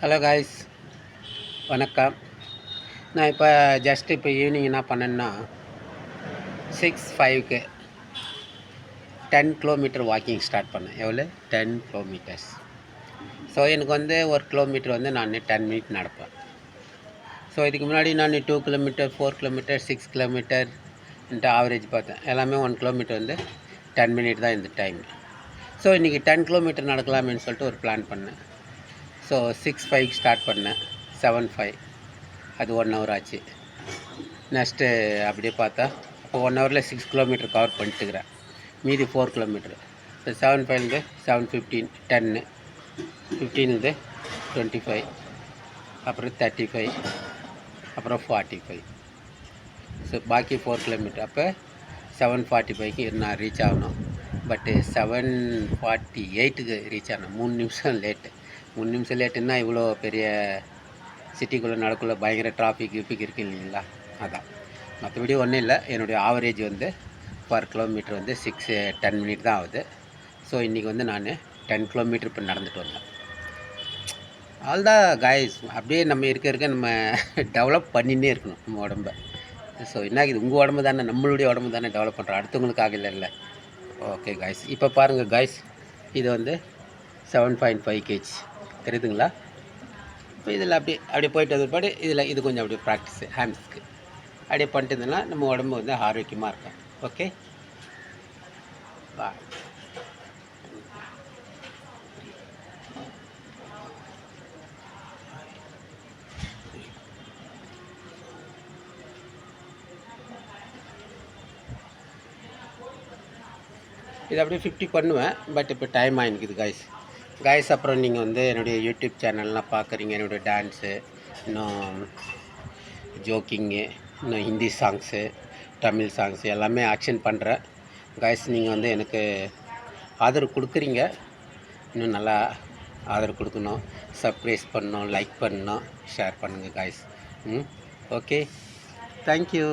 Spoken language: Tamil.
ஹலோ காய்ஸ், வணக்கம். நான் இப்போ ஈவினிங் என்ன பண்ணேன்னா 6:05க்கு 10 கிலோமீட்டர் வாக்கிங் ஸ்டார்ட் பண்ணேன். எவ்வளோ? 10 கிலோமீட்டர்ஸ். ஸோ எனக்கு ஒரு கிலோமீட்டர் நான் 10 மினிட் நடப்பேன். ஸோ இதுக்கு முன்னாடி நான் 2 கிலோமீட்டர், 4 கிலோமீட்டர், 6 கிலோமீட்டர் ஆவரேஜ் பார்த்தேன். எல்லாமே 1 கிலோமீட்டர் 10 மினிட் தான் இந்த டைம். ஸோ இன்றைக்கி 10 கிலோமீட்டர் நடக்கலாமேன்னு சொல்லிட்டு ஒரு பிளான் பண்ணேன். ஸோ 6:05 ஸ்டார்ட் பண்ணேன். 7:05 அது 1 ஹவர் ஆச்சு. நெக்ஸ்ட்டு அப்படியே பார்த்தா இப்போ 1 ஹவரில் 6 கிலோமீட்டர் கவர் பண்ணிட்டுக்கிறேன். மீதி 4 கிலோமீட்டர். இப்போ 7:05 7:15 10 15 25 அப்புறம் 35 அப்புறம் 45. ஸோ பாக்கி 4 கிலோமீட்டர். அப்போ 7:45க்கு நான் ரீச் ஆகணும். பட்டு 7:48க்கு ரீச் ஆகணும். 3 நிமிஷம் லேட்டு. 3 நிமிஷம் லேட்டுன்னா இவ்வளோ பெரிய சிட்டிக்குள்ளே நடக்குள்ள பயங்கர டிராஃபிக் இருக்கு இல்லைங்களா? அதான். மற்றபடி ஒன்றும் இல்லை. என்னுடைய ஆவரேஜ் பர் கிலோமீட்டர் 10 மினிட் தான் ஆகுது. ஸோ இன்றைக்கி நான் 10 கிலோமீட்டர் இப்போ நடந்துட்டு வந்தேன். அதுதான் காய்ஸ், அப்படியே நம்ம இருக்க நம்ம டெவலப் பண்ணினே இருக்கணும் நம்ம உடம்ப. ஸோ என்ன இது உங்கள் உடம்பு தானே, நம்மளுடைய உடம்பு தானே டெவலப் பண்ணுறோம், அடுத்தவங்களுக்காக இல்லைல்ல. ஓகே காய்ஸ், இப்போ பாருங்கள் காய்ஸ், இது 7.5 kg தெரியுதுங்களா? இப்போ இதில் அப்படியே போயிட்டு பாடு இது கொஞ்சம் அப்படியே ப்ராக்டிஸு ஹேண்ட்ஸ்க்கு அப்படியே பண்ணிட்டு இருந்தோம்னா நம்ம உடம்பு ஆரோக்கியமாக இருக்கும். ஓகே, பாய். இது அப்படியே 50 பண்ணுவேன். பட் இப்போ டைம் ஆகிக்குது காய்ஸ். அப்புறம் நீங்கள் என்னுடைய யூடியூப் சேனல்லாம் பார்க்குறீங்க. என்னுடைய டான்ஸு, இன்னும் ஜோக்கிங்கு, இன்னும் ஹிந்தி சாங்ஸு, தமிழ் சாங்ஸு எல்லாமே ஆக்ஷன் பண்ணுறேன் காய்ஸ். நீங்கள் எனக்கு ஆதரவு கொடுக்குறீங்க. இன்னும் நல்லா ஆதரவு கொடுக்கணும். சப்ஸ்கிரைப் பண்ணணும், லைக் பண்ணணும், ஷேர் பண்ணுங்கள் காய்ஸ். Okay, thank you.